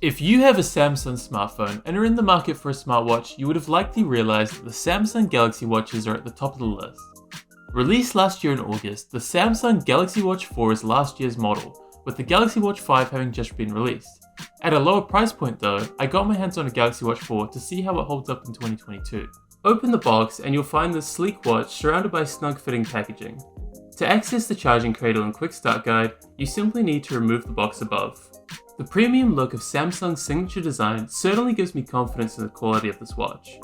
If you have a Samsung smartphone and are in the market for a smartwatch, you would have likely realized that the Samsung Galaxy Watches are at the top of the list. Released last year in August, the Samsung Galaxy Watch 4 is last year's model, with the Galaxy Watch 5 having just been released. At a lower price point though, I got my hands on a Galaxy Watch 4 to see how it holds up in 2022. Open the box and you'll find this sleek watch surrounded by snug fitting packaging. To access the charging cradle and quick start guide, you simply need to remove the box above. The premium look of Samsung's signature design certainly gives me confidence in the quality of this watch.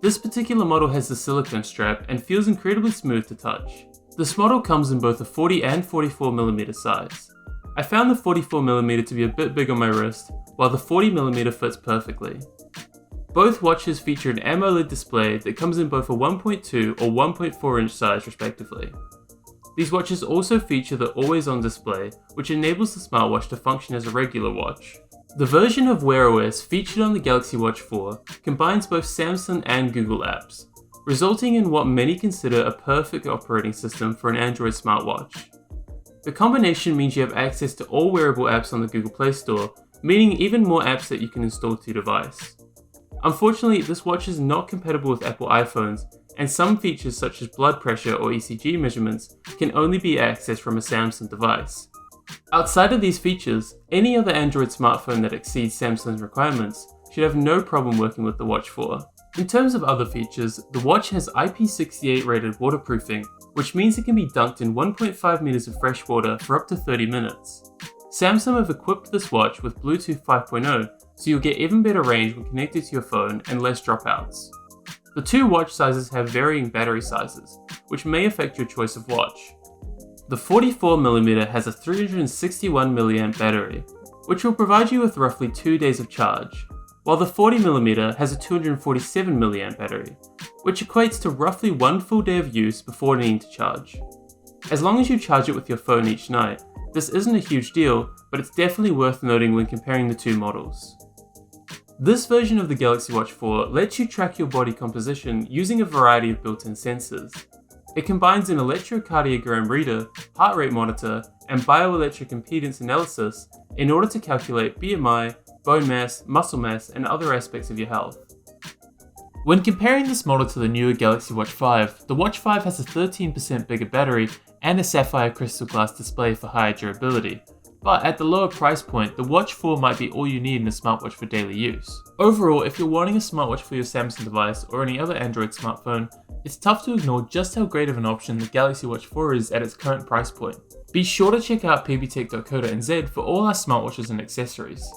This particular model has the silicone strap and feels incredibly smooth to touch. This model comes in both a 40 and 44mm size. I found the 44mm to be a bit big on my wrist, while the 40mm fits perfectly. Both watches feature an AMOLED display that comes in both a 1.2 or 1.4 inch size respectively. These watches also feature the always-on display, which enables the smartwatch to function as a regular watch. The version of Wear OS featured on the Galaxy Watch 4 combines both Samsung and Google apps, resulting in what many consider a perfect operating system for an Android smartwatch. The combination means you have access to all wearable apps on the Google Play Store, meaning even more apps that you can install to your device. Unfortunately, this watch is not compatible with Apple iPhones, and some features such as blood pressure or ECG measurements can only be accessed from a Samsung device. Outside of these features, any other Android smartphone that exceeds Samsung's requirements should have no problem working with the Watch 4. In terms of other features, the watch has IP68 rated waterproofing, which means it can be dunked in 1.5 meters of fresh water for up to 30 minutes. Samsung have equipped this watch with Bluetooth 5.0, so you'll get even better range when connected to your phone and less dropouts. The two watch sizes have varying battery sizes, which may affect your choice of watch. The 44mm has a 361mAh battery, which will provide you with roughly 2 days of charge, while the 40mm has a 247mAh battery, which equates to roughly 1 full day of use before needing to charge. As long as you charge it with your phone each night, this isn't a huge deal, but it's definitely worth noting when comparing the two models. This version of the Galaxy Watch 4 lets you track your body composition using a variety of built-in sensors. It combines an electrocardiogram reader, heart rate monitor, and bioelectric impedance analysis in order to calculate BMI, bone mass, muscle mass, and other aspects of your health. When comparing this model to the newer Galaxy Watch 5, the Watch 5 has a 13% bigger battery and a sapphire crystal glass display for higher durability. But at the lower price point, the Watch 4 might be all you need in a smartwatch for daily use. Overall, if you're wanting a smartwatch for your Samsung device or any other Android smartphone, it's tough to ignore just how great of an option the Galaxy Watch 4 is at its current price point. Be sure to check out pbtech.co.nz for all our smartwatches and accessories.